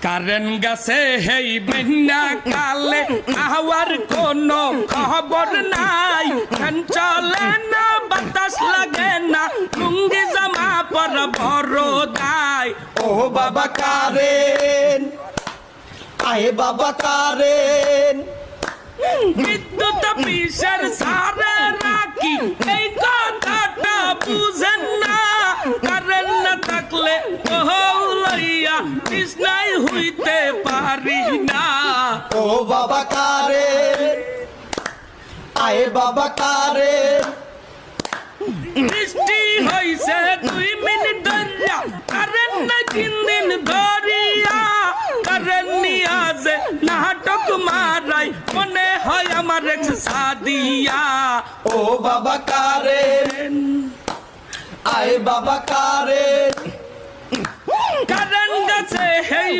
current গেছে হেই বেন্না কালে hour কোনো খবর নাই ফ্যান চলে না বাতাস লাগে না লুঙ্গি জামা পর বড় দায় ও বাবা কারেন আয়ে বাবা কারেন বিদ্যুৎ অফিসের সারে রাখি এই কথাটা বুঝেন না কারেন্ট না থাকলে লইয়া বিছনায় হইতে পারি না ও বাবা কারেন আয়ে বাবা কারেন বৃষ্টি হইছে 2 মিনিট ধরিয়া কারেন্ট না 3 দিন ধরিয়া কারেন্ট নিয়া যে নাটক মারাই মনে হয় আমার এক্স সাদিয়া ও বাবা কারেন আয়ে বাবা কারেন কারেন্ট গেছে হেই